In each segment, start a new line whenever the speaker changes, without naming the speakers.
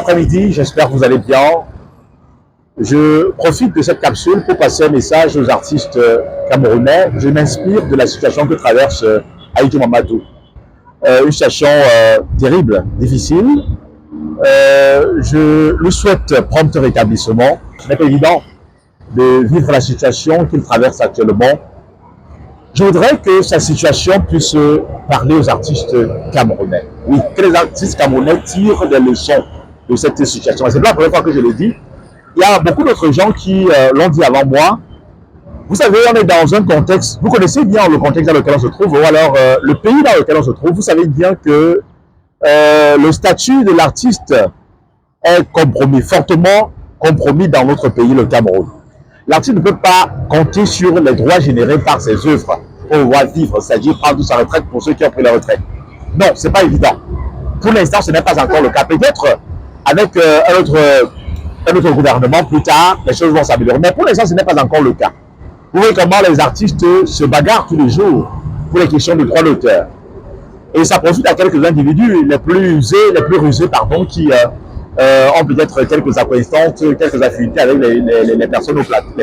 après-midi, j'espère que vous allez bien. Je profite de cette capsule pour passer un message aux artistes camerounais. Je m'inspire de la situation que traverse Ahidjo Mamadou. Une situation terrible, difficile. Je lui souhaite prompt rétablissement. Ce n'est pas évident de vivre la situation qu'il traverse actuellement. Je voudrais que sa situation puisse parler aux artistes camerounais. Oui, que les artistes camerounais tirent des leçons de cette situation. Et c'est pas la première fois que je le dis. Il y a beaucoup d'autres gens qui l'ont dit avant moi. Vous savez, on est dans un contexte, vous connaissez bien le contexte dans lequel on se trouve, ou alors le pays dans lequel on se trouve. Vous savez bien que le statut de l'artiste est compromis, fortement compromis dans notre pays, le Cameroun. L'artiste ne peut pas compter sur les droits générés par ses œuvres pour pouvoir vivre, c'est-à-dire prendre sa retraite pour ceux qui ont pris la retraite. Non, ce n'est pas évident. Pour l'instant, ce n'est pas encore le cas. Peut-être avec un autre gouvernement, plus tard, les choses vont s'améliorer. Mais pour l'instant, ce n'est pas encore le cas. Vous voyez comment les artistes se bagarrent tous les jours pour les questions de droit d'auteur. Et ça profite à quelques individus les plus rusés, qui ont peut-être quelques acquaintances, quelques affinités avec les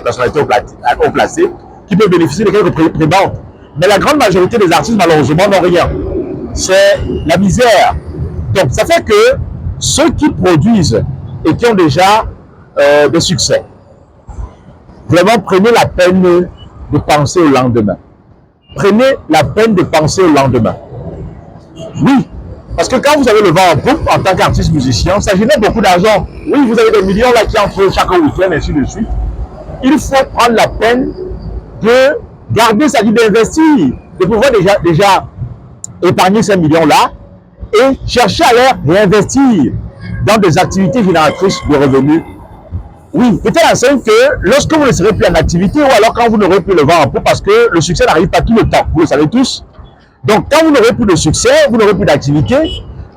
personnalités haut placées, qui peuvent bénéficier de quelques prébendes. Mais la grande majorité des artistes, malheureusement, n'ont rien. C'est la misère. Donc, ça fait que ceux qui produisent et qui ont déjà des succès, vraiment prenez la peine de penser au lendemain. Prenez la peine de penser au lendemain. Oui, parce que quand vous avez le vent en poupe en tant qu'artiste musicien, ça génère beaucoup d'argent. Oui, vous avez des millions là qui entrent chaque week-end, ainsi de suite. Il faut prendre la peine de garder, c'est-à-dire d'investir, de pouvoir déjà épargner ces millions-là et chercher à les réinvestir dans des activités génératrices de revenus. Oui, peut-être en sorte que lorsque vous ne serez plus en activité ou alors quand vous n'aurez plus le vent en poupe, parce que le succès n'arrive pas tout le temps, vous le savez tous. Donc, quand vous n'aurez plus de succès, vous n'aurez plus d'activité,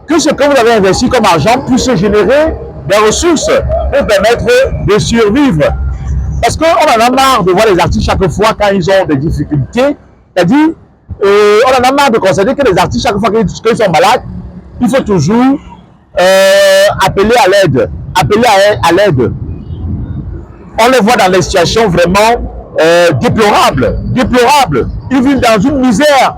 que ce que vous avez investi comme argent puisse générer des ressources pour permettre de survivre. Parce qu'on en a marre de voir les artistes chaque fois quand ils ont des difficultés. C'est-à-dire, on en a marre de constater que les artistes, chaque fois qu'ils sont malades, il faut toujours appeler à l'aide. Appeler à l'aide. On les voit dans des situations vraiment déplorables. Ils vivent dans une misère.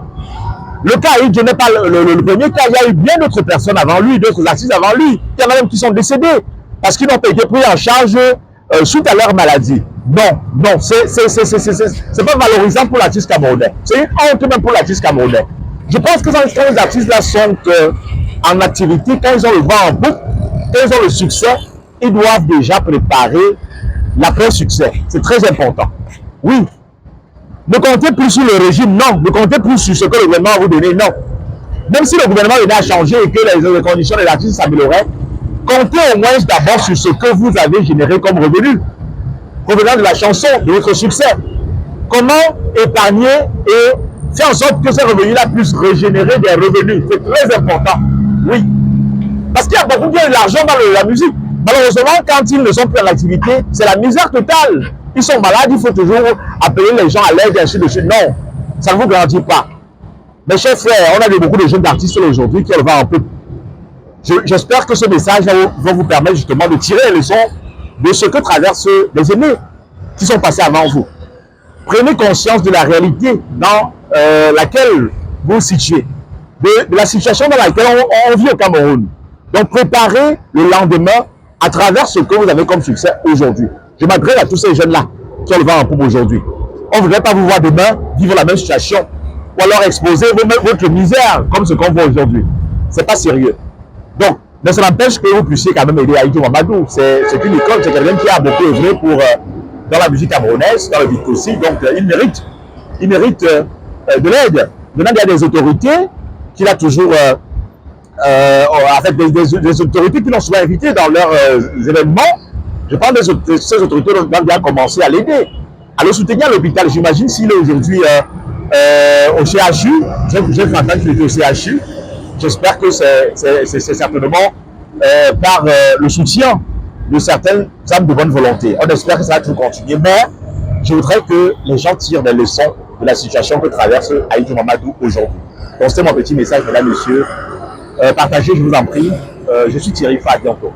Le cas Ahidjo n'est pas le premier cas. Il y a eu bien d'autres personnes avant lui, d'autres artistes avant lui. Il y en a même qui sont décédés parce qu'ils n'ont pas été pris en charge suite à leur maladie. Non, c'est pas valorisant pour l'artiste camerounais. C'est une honte même pour l'artiste camerounais. Je pense que quand les artistes là sont en activité, quand ils ont le vent en poupe, quand ils ont le succès, ils doivent déjà préparer l'après-succès. C'est très important. Oui. Ne comptez plus sur le régime, non. Ne comptez plus sur ce que le gouvernement va vous donner, non. Même si le gouvernement venait à changer et que les conditions des artistes s'amélioraient, comptez au moins d'abord sur ce que vous avez généré comme revenu, provenant de la chanson, de votre succès. Comment épargner et faire en sorte que ces revenus-là puissent régénérer des revenus. C'est très important, oui. Parce qu'il y a beaucoup d'argent dans la musique. Malheureusement, quand ils ne sont plus en activité, c'est la misère totale. Ils sont malades, il faut toujours appeler les gens à l'aide et ainsi de suite. Non, ça ne vous garantit pas. Mes chers frères, on a beaucoup de jeunes artistes aujourd'hui qui ont le vent en poupe. J'espère que ce message va vous permettre justement de tirer les leçons de ce que traversent les aînés qui sont passés avant vous. Prenez conscience de la réalité dans laquelle vous vous situez, de la situation dans laquelle on vit au Cameroun. Donc préparez le lendemain à travers ce que vous avez comme succès aujourd'hui. Je m'adresse à tous ces jeunes-là qui ont le vent en poupe aujourd'hui. On ne voudrait pas vous voir demain vivre la même situation ou alors exposer votre misère comme ce qu'on voit aujourd'hui. Ce n'est pas sérieux. Donc, mais ça n'empêche que vous puissiez quand même aider Ahidjo Mamadou. C'est une icône, c'est quelqu'un qui a beaucoup œuvré dans la musique camerounaise, dans le beat aussi. Donc, il mérite de l'aide. Maintenant, il y a des autorités qu'il a toujours... avec des autorités qui l'ont souvent invité dans leurs événements. Je parle de ces autorités qui ont bien commencé à l'aider, à le soutenir à l'hôpital. J'imagine s'il est aujourd'hui au CHU, j'ai entendu qu'il était au CHU, j'espère que c'est certainement par le soutien de certaines âmes de bonne volonté. On espère que ça va tout continuer, mais je voudrais que les gens tirent des leçons de la situation que traverse Ahidjo Mamadou aujourd'hui. Donc c'était mon petit message, mesdames, messieurs. Partagez, je vous en prie. Je suis Thierry Fa, à bientôt.